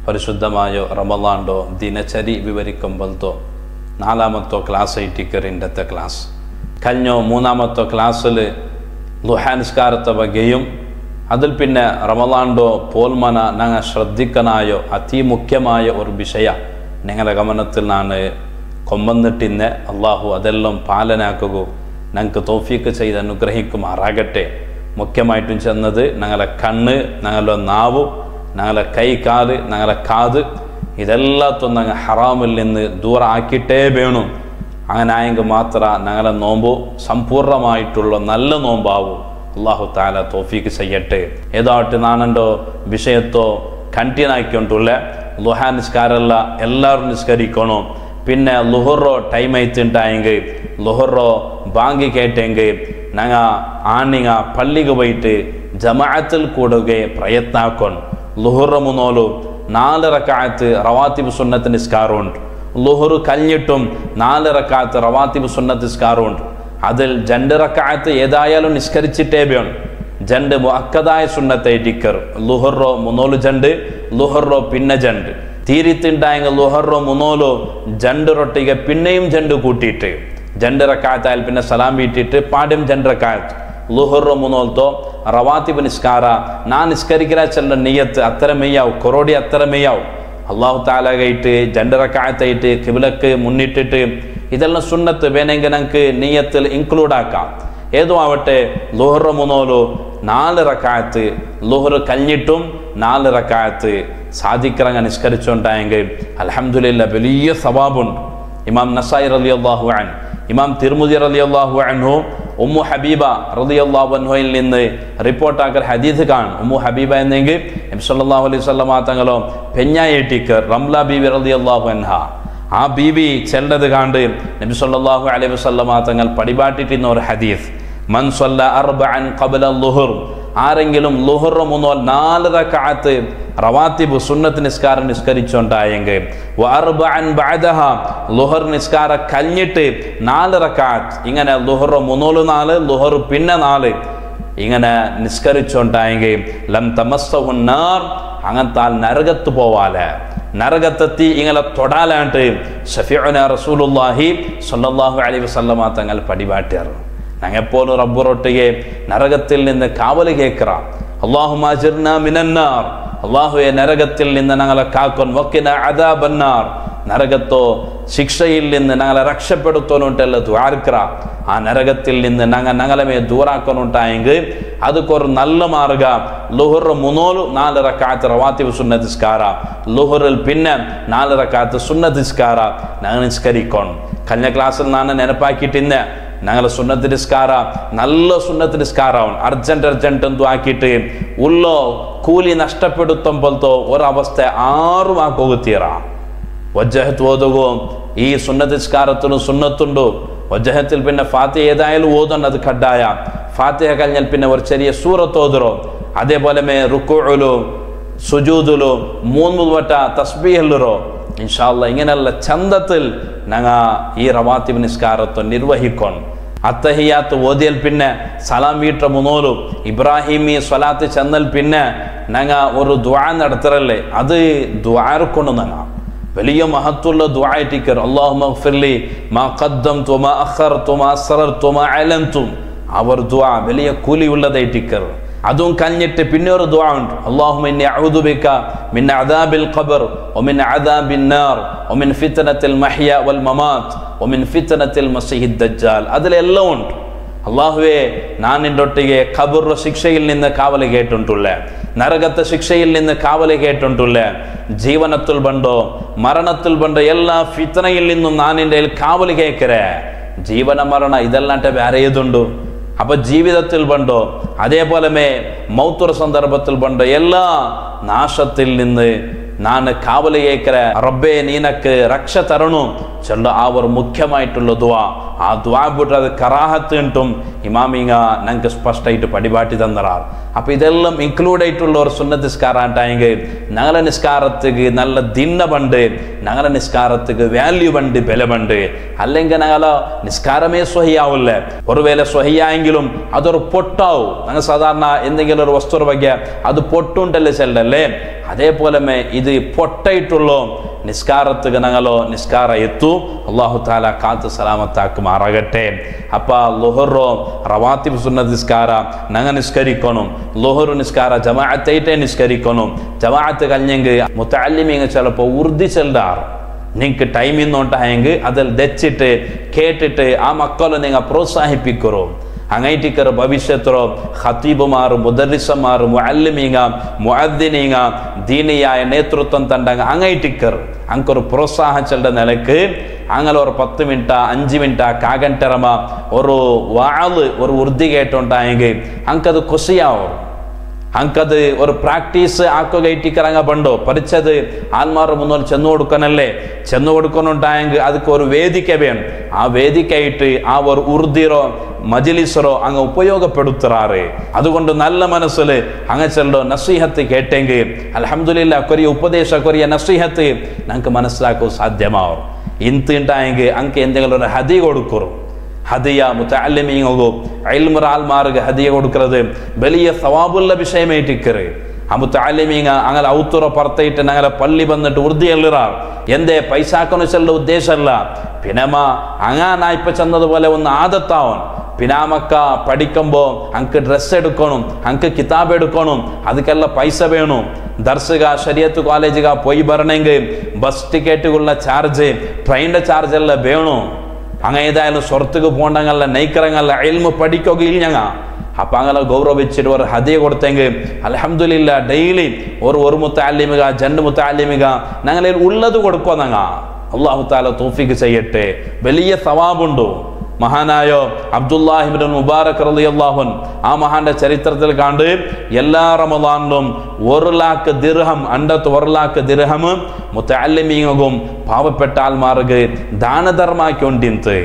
പരിശുദ്ധമായ റമളാൻഡോ ദിനചരി വിവരിക്കുമ്പോഴത്തോ 4ാമത്തെ ക്ലാസ് ആയിട്ടിക്കർ ഇന്നത്തെ ക്ലാസ് കഴിഞ്ഞ 3ാമത്തെ ക്ലാസ്സിൽ ളുഹാ നിസ്കാരത്തെ ബഗ്ഗെയും അതിൽ പിന്നെ റമളാൻഡോ പോൽമന ഞങ്ങൾ ശ്രദ്ധിക്കനായോ അതിമുഖ്യമായ ഒരു വിഷയ ഞങ്ങളുടെ ഗമനത്തിൽ നാണ് കൊമ്പന്നിട്ടിന്ന് അള്ളാഹു അതെല്ലാം പാലനാക്കുക ഞങ്ങൾക്ക് തൗഫീക്ക് ചെയ്ത് അനുഗ്രഹിക്കുമാറാകട്ടെ. മുഖ്യമായിട്ടും ചെന്നത് ഞങ്ങളുടെ കണ്ണ്, ഞങ്ങളുടെ നാവ്, ഞങ്ങളുടെ കൈ കാല്, ഞങ്ങളുടെ കാത് ഇതെല്ലാത്തും ഞങ്ങൾ ഹറാമിൽ നിന്ന് ദൂരം ആക്കിയിട്ടേ വേണം. അങ്ങനെ ആയെങ്കിൽ മാത്രം ഞങ്ങളുടെ നോമ്പ് സമ്പൂർണ്ണമായിട്ടുള്ള നല്ല നോമ്പാവും. അള്ളാഹു താല തൗഫീക്ക് ചെയ്യട്ടെ. ഏതാവട്ടെ നാണെൻ്റെ വിഷയത്തോ കണ്ടിന്യൂആക്കിക്കൊണ്ടുള്ള ളുഹാ നിസ്കാരമല്ല എല്ലാവരും നിസ്കരിക്കണം. പിന്നെ ലുഹുറോ ടൈം ആയിട്ടുണ്ടായെങ്കിൽ ലുഹുറോ ബാങ്കി കേട്ടെങ്കിൽ ഞങ്ങൾ ആണിങ്ങ പള്ളിക്ക് പോയിട്ട് ജമാഅത്തിൽ കൂടുകയെ പ്രയത്നാക്കണം. ലുഹുറ മുന്നോലു 4 റക്അത്ത് റവാത്തിബ് സുന്നത്ത് നിസ്കാരമുണ്ട്. ലുഹുറ് കഴിഞ്ഞിട്ടും 4 റക്അത്ത് റവാത്തിബ് സുന്നത്ത് നിസ്കാരമുണ്ട്. അതിൽ 2 റക്അത്ത് ഏതായാലും നിസ്കരിച്ചിട്ടേ വേണം. 2 മുഅക്കദായ സുന്നത്തായിട്ടിക്കർ ലുഹുറോ മുന്നോലു 2 ലുഹുറോ പിന്നെ 2 തീരിത്തുണ്ടായെങ്കിൽ ലുഹുറോ മുന്നോലു 2 റൊട്ടിಗೆ പിന്നെയും 2 കൂട്ടിയിട്ട് 2 റക്അത്തായാൽ പിന്നെ സലാം വീട്ടിട്ട് പാടും 2 റക്അത്ത് ലുഹുറോ മുന്നോൽത്തോ റവാത്തിബ് നിസ്കാര ഞാൻ നിസ്കരിക്കിற ചെല്ല നിയത്ത് അത്ര മെയ്യാവും, കൊറോടി അത്ര മെയ്യാവും. അള്ളാഹു താലായിട്ട് 2 റക്അത്തായിട്ട് ഖിബ്ലക്ക് മുന്നിട്ടിട്ട് ഇതെല്ലാം സുന്നത്ത് വേണമെങ്കിൽ ഞങ്ങൾക്ക് നിയത്തിൽ ഇൻക്ലൂഡ് ആക്കാം. ഏതോ ആവട്ടെ ലുഹുറ മുന്നോലു 4 റക്അത്ത് ലുഹുറ് കഴിഞ്ഞിട്ടും 4 റക്അത്ത് സാധിക്കറങ്ങ നിസ്കരിച്ചുണ്ടായെങ്കിൽ അൽഹംദുലില്ലാ വലിയ സവാബുണ്ട്. ഇമാം നസായി റളിയല്ലാഹു അൻഹു, ഇമാം തിർമുദി റളിയല്ലാഹു അൻഹു ഉമ്മു ഹബീബ റളിയല്ലാഹു അൻഹയിൽ നിന്ന് റിപ്പോർട്ടാക്കൽ ഹദീസ് കാണും. ഉമ്മു ഹബീബ എന്നെങ്കിൽ നബി സല്ലല്ലാഹു അലൈഹി വസല്ലം തങ്ങളോ പെഞ്ഞായിട്ടിക്കർ റംല ബീവി റളിയല്ലാഹു അൻഹ ആ ബീവി ചെല്ലത് കണ്ട് നബി സല്ലല്ലാഹു അലൈഹി വസല്ലം തങ്ങൾ പടിപാട്ടിട്ടിരുന്ന ഒരു ഹദീസ്, മൻ സല്ല അർബഅൻ ഖബ്ല ളുഹുർ, ആരെങ്കിലും ളുഹുർ മുന്നോൽ 4 റക്അത്ത് റവാത്തിബ് സുന്നത്ത് നിസ്കാരം നിസ്കരിച്ചുണ്ടായെങ്കിൽ വ അർബഅൻ ബഅദഹ ളുഹുർ നിസ്കാര കഴിഞ്ഞിട്ട് 4 റക്അത്ത് ഇങ്ങനെ ളുഹുർ മുന്നോൽ 4 ളുഹുർ പിന്നെ 4 ഇങ്ങനെ നിസ്കരിച്ചുണ്ടായെങ്കിൽ ലം തമസ്സഹു നാർ, അങ്ങനത്താൽ നരകത്ത് പോവാലെ നരകത്തെത്തി ഇങ്ങനെ തൊടാലാണ്ട് ഷഫീഉന റസൂലുള്ളാഹി സ്വല്ലല്ലാഹു അലൈഹി വസല്ലം തങ്ങൾ പടിപാട്ടിയർ. ഞങ്ങെപ്പോലും റബ്ബുറൊട്ടിയെ നരകത്തിൽ നിന്ന് കാവല് കേൾക്കറ. അല്ലാഹുമ്മ അജിർനാ മിനന്നാർ, അല്ലാഹുവേ നരകത്തിൽ നിന്ന് ഞങ്ങളെ കാക്കൊൻ, വഖിന അദാബന്നാർ, നരകത്തോ ശിക്ഷയിൽ നിന്ന് ഞങ്ങളെ രക്ഷപ്പെടുത്തോനുണ്ടല്ല ദ്വാർക്കറ. ആ നരകത്തിൽ നിന്ന് ഞങ്ങളെ മേ ദൂരാക്കൊനുണ്ടായെങ്കിൽ അതൊരു നല്ല മാർഗ ലുഹുർ മുന്നോലു 4 റക്അത്ത് റവാത്തിബ് സുന്നത്ത് നിസ്കാര, ലുഹുറിൽ പിന്നെ 4 റക്അത്ത് സുന്നത്ത് നിസ്കാര ഞങ്ങൾ നിസ്കരിക്കണം. കഴിഞ്ഞ ക്ലാസ്സിൽ ഞാൻ നെനപ്പാക്കിയിട്ടിന്ന് ഞങ്ങൾ സുന്നത്ത് നിസ്കാര നല്ല സുന്നത്ത് നിസ്കാരമാണ്. അർജന്റ് എന്തു ആക്കിയിട്ട് ഉള്ളോ കൂലി നഷ്ടപ്പെടുത്തുമ്പോഴത്തോ ഒരവസ്ഥ ആറും ആക്കോകുത്തീറ. വജ്ജഹത്ത് ഓതുകോ ഈ സുന്നത്ത് നിസ്കാരത്തിനും സുന്നത്തുണ്ടോ. വജ്ജഹത്തിൽ പിന്നെ ഫാത്തിഹ ഏതായാലും ഓതണം, അത് കഡായ. ഫാത്തിഹ കഴിഞ്ഞാൽ പിന്നെ ഒരു ചെറിയ സൂറത്ത് ഓതുറോ. അതേപോലെ റുക്കൂഉലു സുജൂദുലു 3 വട്ട തസ്ബീഹുറോ. ഇൻഷാ അല്ലാഹ് ഇങ്ങനെയുള്ള ചന്തത്തിൽ ഞങ്ങൾ ഈ റവാത്തിബ് നിസ്കാരത്തെ നിർവഹിക്കണം. അത്തഹിയാത്ത് ഓതിയൽ പിന്നെ സലാം വീട്ട മുന്നോലു ഇബ്രാഹിമി സ്വലാത്ത് ചെന്നൽ പിന്നെ ഞങ്ങൾ ഒരു ദുആ നടത്തറല്ലേ, അത് ദുആർക്കൊണ്ടു ഞങ്ങൾ വലിയ മഹത്തുള്ള ദുആയിട്ടിക്കർ. അല്ലാഹുമ്മ ഗ്ഫിർലി മാ ഖദ്ദംതു വമാ അഖർതു വമാ അസ്റർതു വമാ അലൻതു, അവർ ദുആ വലിയ കൂലിയുള്ളതായിട്ടിക്കർ. അതും കഴിഞ്ഞിട്ട് പിന്നെ ഒരു ദുആ ഉണ്ട്, അല്ലാഹുമ്മ ഇന്നി അഊദു ബിക മിൻ അദാബിൽ ഖബർ വമിൻ അദാബിൻ നാർ വമിൻ ഫിത്നത്തിൽ മഹ്യ വൽ മമാത്ത് വമിൻ ഫിത്നത്തിൽ മസീഹിദ് ദജ്ജാൽ. അതിലെല്ലാം ഉണ്ട്. അല്ലാഹുവേ ഞാൻ നിന്നൊട്ടിಗೆ ഖബർ ശിക്ഷയിൽ നിന്ന് കാവല് കേട്ടിട്ടുള്ള, നരകത്തെ ശിക്ഷയിൽ നിന്ന് കാവല് കേട്ടിട്ടുള്ള, ജീവനത്തിൽ ബണ്ടോ മരണത്തിൽ ബണ്ടോ എല്ലാ ഫിത്നയിൽ നിന്നും ഞാൻ നിന്റെ കാവല് കേൾക്കറേ. ജീവന മരണ ഇതെല്ലാണ്ട് വേറെ ഏതുണ്ടോ. അപ്പൊ ജീവിതത്തിൽ ബണ്ടോ അതേപോലെ മൗത്തുറ സന്ദർഭത്തിൽ ബണ്ടോ എല്ലാ നാശത്തിൽ നിന്ന് ഞാൻ കാവല് കേൾക്കറ. റബ്ബേ നീനക്ക് രക്ഷ തരണു, ചെല്ല ആ ഒരു മുഖ്യമായിട്ടുള്ള ദുആ ആ ദുആ ಬಿಟ್ರೆ കറാഹത്ത് ഉണ്ടും ഇമാമിങ്ങ ഞങ്ങൾക്ക് സ്പഷ്ടമായിട്ട് പടിപാട്ടി തന്നറാർ അപ്പോൾ ഇതെല്ലാം ഇൻക്ലൂഡ് ആയിട്ടുള്ള ഒരു സുന്നത്ത് നിസ്കാരം ആയിട്ടായെങ്കിൽ ഞങ്ങളുടെ നിസ്കാരത്തിക്ക് നല്ല ദിന്ന പണ്ട് ഞങ്ങളുടെ നിസ്കാരത്തിക്ക് വാല്യൂ പണ്ട് വില പണ്ട് അല്ലെങ്കിൽ ഞങ്ങളെ നിസ്കാരമേ സ്വഹിയാവില്ല ഒരുവേള സ്വഹിയായെങ്കിലും അതൊരു പൊട്ടാവും ഞങ്ങൾ സാധാരണ എന്തെങ്കിലും ഒരു വസ്തു ಬಗ್ಗೆ അത് പൊട്ടുണ്ടല്ലേ ചെല്ലല്ലേ അതേപോലെ ഇത് പൊട്ടായിട്ടുള്ള നിസ്കാരത്തിക്ക് ഞങ്ങളോ നിസ്കാര എത്തു അല്ലാഹു തആല കാത്ത് സലാമത്താക്കുമാറാകട്ടെ അപ്പോൾ ളുഹറോ റവാത്തിബ് സുന്നത്ത് നിസ്കാര ഞങ്ങൾ നിസ്കരിക്കണം ളുഹർ നിസ്കാര ജമാഅത്തായിട്ട് നിസ്കരിക്കണം ജമാഅത്ത് കഴിഞ്ഞെങ്കിൽ മുതഅല്ലിമീങ്ങൾ ചിലപ്പോൾ ഉറുദി ചെല്ലാർ നിങ്ങൾക്ക് ടൈം ഇന്നുണ്ടായെങ്കിൽ അതിൽ ദച്ചിട്ട് കേട്ടിട്ട് ആ മക്കളെ നിങ്ങൾ പ്രോത്സാഹിപ്പിക്കറോ അങ്ങൈറ്റിക്കർ ഭവിഷ്യത്തോ ഖതീബുമാർ മുദർരിസമാർ മുഅല്ലിമീങ്ങ മുഅദ്ദിനീങ്ങ ദീനിയായ നേതൃത്വം തണ്ടങ്ങ അങ്ങൈറ്റിക്കർ ಅಂಕರು ಪ್ರೋತ್ಸಾಹ ಚಲ್ದ ನೆಲಕ್ಕೆ അങ്ങനെ ഒരു 10 മിനിറ്റ് 5 മിനിറ്റ് കാഗണ്ടരമ ഒരു വാള് ഒരു ഉറുദി കേട്ടോണ്ടായെങ്കിൽ അങ്കത് കൊസിയാവും അങ്കത് ഒരു പ്രാക്ടീസ് ആക്കുകയറ്റിക്കറങ്ങ പണ്ടോ പഠിച്ചത് ആൽമാരുടെ മുന്നിൽ ചെന്നു കൊടുക്കണല്ലേ ചെന്നു കൊടുക്കണുണ്ടായെങ്കിൽ ಅದಕ್ಕೆ ഒരു വേദിക വേണം ആ വേദികയായിട്ട് ആ ഒരു ഉറുദിറോ മജ്ലിസറോ അങ്ങ് ഉപയോഗപ്പെടുത്താറ് അതുകൊണ്ട് നല്ല മനസ്സിൽ അങ്ങ് ചെല്ലോ നസീഹത്ത് കേട്ടെങ്കിൽ അൽഹംദുലില്ലാഹ് കൊറിയ ഉപദേശ കൊറിയ നസീഹത്ത് നമുക്ക് മനസ്സിലാക്കാൻ സാധ്യമാവും ಇಂತಿಂಟಾയെങ്കിൽ ಅಂಕೆ എന്തെങ്കിലും ഒരു ഹദിയ കൊടുക്കറോ ഹദിയ മുതഅല്ലിമീങ്ങോ ഇൽമുൽ ആൽമാർക്ക് ഹദിയ കൊടുക്കുന്നത് വലിയ സവാബുള്ള വിഷയമായിട്ടിക്കറ് ആ മുതഅല്ലിമീങ്ങ അങ്ങനെ ഔത്തുറ പറത്തിയിട്ട് ഞങ്ങളെ പള്ളി വന്നിട്ട് ഉറുദി എള്ളിറാർ എന്തേ പൈസാക്കണു ചെല്ല ഉദ്ദേശമല്ല പിന്നമ അങ്ങാ ഇപ്പൊ ചെന്നതുപോലെ ഒന്ന് ആദത്താവൻ പിന്നാമക്ക പഠിക്കുമ്പോൾ അങ്ക് ഡ്രസ്സ് എടുക്കണം അങ്ക് കിതാബ് എടുക്കണം ಅದಕ್ಕೆಲ್ಲ പൈസ വേണം ദർസുക ശരിയത്ത് കോളേജുക പോയി വരണമെങ്കിൽ ബസ് ടിക്കറ്റുകളുള്ള ചാർജ് ട്രെയിനിന്റെ ചാർജ് എല്ലാം വേണം അങ്ങനെ ഏതായാലും സ്വർത്തുക്ക് പോകണ്ടങ്ങല്ല നയിക്കറങ്ങല്ല ഇൽമു പഠിക്കുകയില്ല ഞങ്ങ അപ്പം അങ്ങനെ ഗൗരവിച്ചിട്ട് ഒരു ഹദിയ കൊടുത്തെങ്കിൽ അൽഹംദുലില്ലാ ഡെയിലി ഒരു മുത്തഅല്ലിമിക രണ്ട് മുത്തഅല്ലിമിക ഞങ്ങളിൽ ഉള്ളത് കൊടുക്കുക ഞങ്ങ അല്ലാഹു തആല തൗഫീഖ് ചെയ്യട്ടെ വലിയ സവാബുണ്ടോ മഹാനായ അബ്ദുല്ലാഹി ഇബ്നു മുബാറക് റളിയല്ലാഹു അൻഹു ആ മഹാന്റെ ചരിത്രത്തിൽ കണ്ട് എല്ലാ റമദാനിലും 1 ലക്ഷം ദിർഹം 1 ലക്ഷം ദിർഹം മുതഅല്ലിമീങ്ങും പാവപ്പെട്ട ആൾമാർക്ക് ദാനധർമാക്കിക്കൊണ്ടിരുന്നത്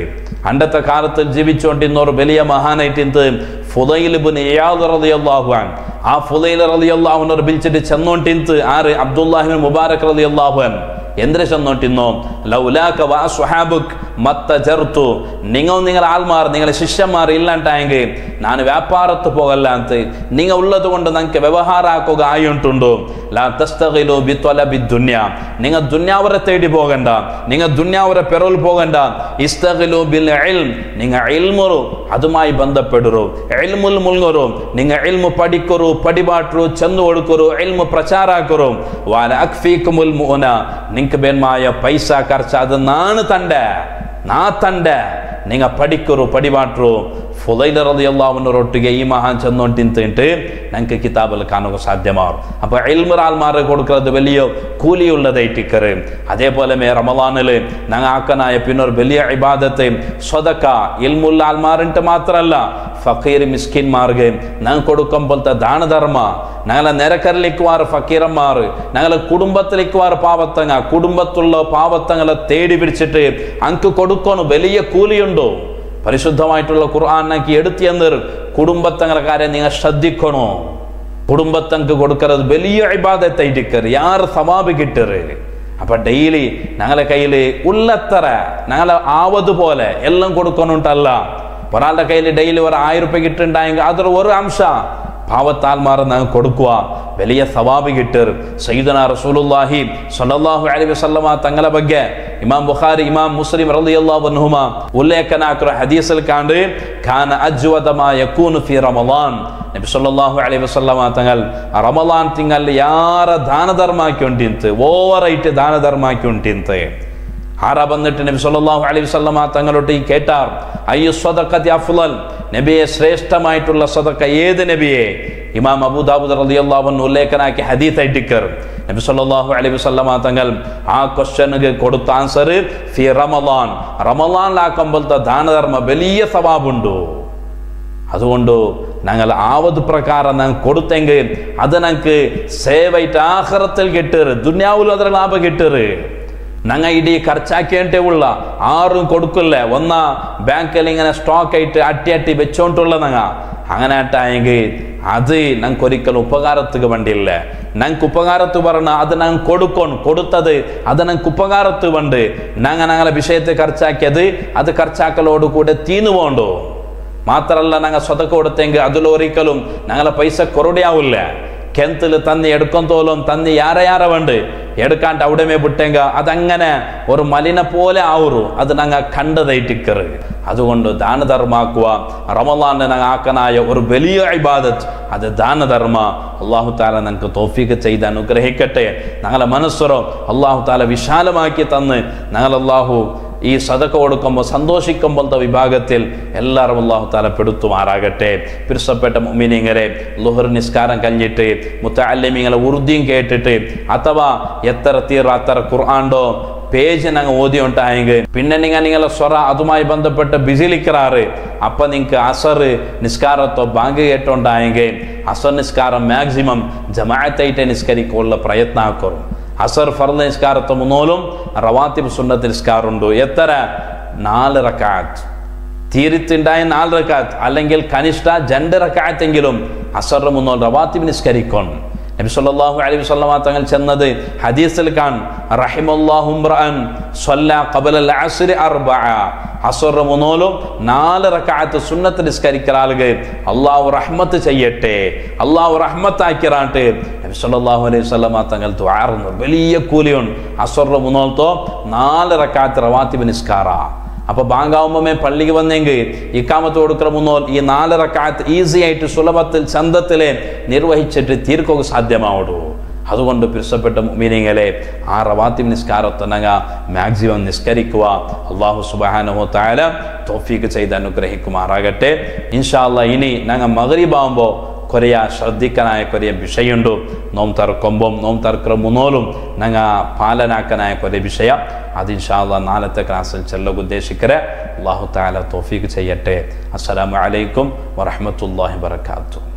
അണ്ടത്തെ കാലത്ത് ജീവിച്ചുകൊണ്ടിരുന്ന ഒരു വലിയ മഹാനായിട്ടിരുന്നത് ഫുദൈൽ ഇബ്നു ഇയാദ് റളിയല്ലാഹു അൻഹു ആ ഫുദൈൽ റളിയല്ലാഹു അൻഹു വിളിച്ചിട്ട് ചെന്നോണ്ടിരുന്നത് ആര് അബ്ദുല്ലാഹി ഇബ്നു മുബാറക് റളിയല്ലാഹു അൻഹു എന്തിനെ ചെന്നോട്ടിന്നോ ലൗലാക വ അസ്ഹാബുക് മത്തജർതു നിങ്ങൾ ആൾമാർ നിങ്ങളെ ശിഷ്യന്മാർ ഇല്ലാണ്ടായെങ്കിൽ ഞാൻ വ്യാപാരത്ത് പോകല്ലാന്ത് നിങ്ങൾ ഉള്ളത് കൊണ്ട് നിങ്ങൾക്ക് വ്യവഹാരാക്കുക ആയിട്ടുണ്ടോ ലാ തസ്തഗിലു ബിത്വലബി ദുനിയ നിങ്ങൾ ദുനിയാവരെ തേടി പോകണ്ട നിങ്ങൾ ദുനിയാവരെ പെറോൽ പോകണ്ട ഇസ്തഗിലു ബിൽ ഇൽം നിങ്ങൾ ഇൽമു അതുമായി ബന്ധപ്പെടുറോ ഇൽമുൽ മുൽഗറോ നിങ്ങൾ ഇൽമു പഠിക്കറോ പടിപാട്ടറോ ചെന്നു കൊടുക്കറോ ഇൽമു പ്രചാരാക്കറോ വല അക്ഫീകുമുൽ മുഅന നിങ്ങൾക്ക് ബേന്മായ പൈസ ಖರ್ಚು ಅದು ನಾನು ತಂಡೆ നിങ്ങൾ പഠിക്കറോ പടിപാട്ടറോ ഫുദൈൽ റളിയല്ലാഹു അൻഹുറൊട്ടിಗೆ ഈ മഹാൻ ചെന്നോണ്ടിട്ട് ഞങ്ങൾക്ക് കിതാബിൽ കാണുക സാധ്യമാവും അപ്പോൾ ഇൽമുൽ ആൽമാർക്ക് കൊടുക്കുന്നത് വലിയ കൂലിയുള്ളതായിട്ടിക്കറ് അതേപോലെ റമദാനിൽ ഞങ്ങൾ ആക്കനായ പിന്നൊരു വലിയ ഇബാദത്ത് സ്വതക്ക ഇൽമുൽ ആൽമാറിട്ട് മാത്രമല്ല ഫക്കീർ മിസ്കിന്മാർക്ക് ഞങ്ങൾ കൊടുക്കുമ്പോഴത്തെ ദാനധർമ്മ ഞങ്ങളെ നിരക്കരലിക്കുവാർ ഫക്കീറന്മാർ ഞങ്ങളെ കുടുംബത്തിലേക്കുവാർ പാവത്തങ്ങ കുടുംബത്തുള്ള പാവത്തങ്ങളെ തേടി പിടിച്ചിട്ട് അങ്ക് കൊടുക്കണം വലിയ കൂലിയുണ്ടോ പരിശുദ്ധമായിട്ടുള്ള ഖുർആനാക്കി എടുത്തിയെന്നർ കുടുംബത്തങ്ങളെ കാര്യം നിങ്ങൾ ശ്രദ്ധിക്കണോ കുടുംബത്തങ്ങൾക്ക് കൊടുക്കുന്നത് വലിയ ഇബാദത്തായിട്ടിക്കറ് യാർ സവാബ് കിട്ടറ് അപ്പൊ ഡെയിലി ഞങ്ങളെ കയ്യിൽ ഉള്ളത്ര ഞങ്ങളെ ആവതുപോലെ എല്ലാം കൊടുക്കണുണ്ടല്ല ഒരാളുടെ കയ്യിൽ ഡെയിലി ഒരു 1000 രൂപ കിട്ടുന്നുണ്ടായെങ്കിൽ അതൊരു ഒരു അംശ പാവത്താൽമാർ ഞങ്ങൾ കൊടുക്കുക വലിയ സവാബ് കിട്ടർ സയ്യിദുനാ റസൂലുള്ളാഹി സ്വല്ലല്ലാഹു അലൈഹി വസല്ലമ തങ്ങളെ ಬಗ್ಗೆ ഇമാം ബുഖാരി ഇമാം മുസ്ലിം റളിയല്ലാഹു അൻഹുമാ ഉല്ലേഖനാക്കുന്ന ഹദീസിൽ കണ്ട് കാന അജ്വദ മാ യകൂനു ഫി റമളാൻ നബി സല്ലല്ലാഹു അലൈഹി വസല്ലമ തങ്ങൾ റമളാൻ തിങ്കളിൽ യാര ദാനധർമാക്കിക്കൊണ്ടിരുന്നത് ഓവറായിട്ട് ദാനധർമാക്കിക്കൊണ്ടിരുന്നത് ആരാ വന്നിട്ട് നബി സല്ലല്ലാഹു അലൈഹി വസല്ലമ തങ്ങളോട് ഈ കേട്ടാർ അയ്യു സ്വദഖതി അഫ്ളൽ നബിയെ ശ്രേഷ്ഠമായിട്ടുള്ള സദഖ ഏത് നബിയെ ഇമാം അബൂ ദാവൂദ് റളിയല്ലാഹു അൻഹു ഉല്ലേഖനാക്കിയ ഹദീസ് ആയിട്ടിക്കർ നബി സല്ലല്ലാഹു അലൈഹി വസല്ലമ തങ്ങൾ ആ ക്വസ്റ്റ്യനിന് കൊടുത്ത ആൻസർ ഫി റമളാനിലാക്കുമ്പോഴത്തെ ദാനധർമ്മ വലിയ സവാബുണ്ടോ അതുകൊണ്ട് ഞങ്ങൾ ആവത് പ്രകാരം ഞങ്ങൾ കൊടുത്തെങ്കിൽ അത് ഞങ്ങൾക്ക് സേവായിട്ട് ആഖിറത്തിൽ കിട്ടറ് ദുനിയാവിലും അതിൽ ലാഭം കിട്ടറ് ഞങ്ങൾ ഇടി ഖർച്ചാക്കേണ്ടേ ഉള്ള ആരും കൊടുക്കില്ല. ഒന്നാ ബാങ്കിൽ ഇങ്ങനെ സ്റ്റോക്ക് ആയിട്ട് അട്ടി വെച്ചോണ്ടുള്ള ഞങ്ങ അങ്ങനെ ആട്ടായെങ്കിൽ അത് ഞങ്ങൾക്ക് ഒരിക്കലും ഉപകാരത്തുക്ക് വേണ്ടിയില്ല. ഞങ്ങൾക്ക് ഉപകാരത്ത് പറഞ്ഞ അത് ഞങ്ങൾ കൊടുത്തത് അത് ഞങ്ങൾക്ക് ഉപകാരത്ത് വേണ്ട. ഞങ്ങളെ വിഷയത്തെ ഖർച്ചാക്കിയത് അത് ഖർച്ചാക്കലോട് കൂടെ തീന്നു പോണ്ടോ. മാത്രമല്ല ഞങ്ങൾ സ്വതക്ക കൊടുത്തെങ്കിൽ അതിലൊരിക്കലും ഞങ്ങളെ പൈസ കുറടിയാവില്ല. കെന്തിൽ തന്നി എടുക്കത്തോലും തന്നി യാരെ വേണ്ട എടുക്കാണ്ട് അവിടെമേ വിട്ടെങ്ക അതങ്ങനെ ഒരു മലിന പോലെ ആവൂ. അത് ഞങ്ങൾ കണ്ടതായിട്ടിക്കറ്. അതുകൊണ്ട് ദാനധർമാക്കുക. റമളാനെ ഞങ്ങൾ ആക്കനായ ഒരു വലിയ ഇബാദത്ത് അത് ദാനധർമ്മ. അള്ളാഹു താല ഞങ്ങൾക്ക് തൗഫീഖ് ചെയ്ത് അനുഗ്രഹിക്കട്ടെ. ഞങ്ങളെ മനസ്സറോ അള്ളാഹു താല വിശാലമാക്കി തന്ന് ഞങ്ങൾ അള്ളാഹു ഈ സദക്ക കൊടുക്കുമ്പോൾ സന്തോഷിക്കുമ്പോഴത്തെ വിഭാഗത്തിൽ എല്ലാവരും അല്ലാഹു തആല പെടുത്തുമാറാകട്ടെ. പിരിസപ്പെട്ട മുഅ്മിനീങ്ങളെ, ളുഹർ നിസ്കാരം കഴിഞ്ഞിട്ട് മുതഅല്ലിമീങ്ങളെ ഉറുദിയും കേട്ടിട്ട് അഥവാ എത്ര തീറാത്തര ഖുർആൻഡോ പേജ് ഞങ്ങൾ ഓതി ഉണ്ടായെങ്കിൽ പിന്നെ നിങ്ങളെ സ്വറ അതുമായി ബന്ധപ്പെട്ട് ബിസിലിക്കറാറ് അപ്പം നിങ്ങൾക്ക് അസർ നിസ്കാരത്തോ ബാങ്ക് കേട്ടുണ്ടായെങ്കിൽ അസർ നിസ്കാരം മാക്സിമം ജമാഅത്തായിട്ട് നിസ്കരിക്കാനുള്ള പ്രയത്നം ആക്കും. അസർ ഫർദ് നിസ്കാരത്തെ മുന്നോലും റവാത്തിബ് സുന്നത്ത് നിസ്കാരമുണ്ട്. എത്ര 4 റക്അത്ത് തീരിത്തുണ്ടായ 4 റക്അത്ത് അല്ലെങ്കിൽ കനിഷ്ഠ 2 റക്അത്തെങ്കിലും അസർ മുന്നോൽ റവാത്തിബ് നിസ്കരിക്കണം. നബി സല്ലല്ലാഹു അലൈഹി വസല്ലം തങ്ങൾ ചെന്നത് ഹദീസിൽ കാണും. റഹിമല്ലാഹു ഇംറഅൻ സ്വല്ല ഖബല അസ്രി 4 അസർ മുന്നോലും 4 റക്അത്ത് സുന്നത്ത് നിസ്കരിക്കലാളുകൾ അല്ലാഹു റഹ്മത്ത് ചെയ്യട്ടെ, അല്ലാഹു റഹ്മത്താക്കിറാട്ട് നബി സല്ലല്ലാഹു അലൈഹി വസല്ലം തങ്ങൾ ദുആറുന്നു. വലിയ കൂലിയുണ്ട് അസർ മുന്നോൽത്തോ 4 റക്അത്ത് റവാത്തിബ് നിസ്കാര. അപ്പോൾ ബാങ്കാവുമ്പമേ പള്ളിക്ക് വന്നെങ്കിൽ ഇക്കാമത്ത് കൊടുക്കുന്ന മുന്നോൽ ഈ 4 റക്അത്ത് ഈസി ആയിട്ട് സുലഭത്തിൽ ചന്തത്തിലെ നിർവഹിച്ചിട്ട് തീർക്കുക സാധ്യമാവുള്ളൂ. അതുകൊണ്ട് പിരിസപ്പെട്ട മുഅ്മിനീങ്ങളെ, ആ റവാത്തിബ് നിസ്കാരത്തെ ഞങ്ങൾ മാക്സിമം നിസ്കരിക്കുക. അല്ലാഹു സുബ്ഹാനഹു വ തആല തൗഫീഖ് ചെയ്ത് അനുഗ്രഹിക്കുമാറാകട്ടെ. ഇൻഷാ അല്ലാഹ് ഇനി ഞങ്ങൾ മഗ്രിബാവുമ്പോൾ കുറേ ശ്രദ്ധിക്കാനായ കുറേ വിഷയമുണ്ട്. നോം തറക്കുമ്പം നോം തറക്കുന്ന മുന്നോലും ഞങ്ങൾ പാലനാക്കാനായ കുറേ വിഷയം അത് ഇൻഷാ അല്ലാഹ് നാളത്തെ ക്ലാസ്സിൽ ചെല്ലുക ഉദ്ദേശിക്കരെ. അല്ലാഹു തആല തൗഫീഖ് ചെയ്യട്ടെ. അസ്സലാമു അലൈക്കും വറഹ്മത്തുള്ളാഹി വബറകാതുഹു.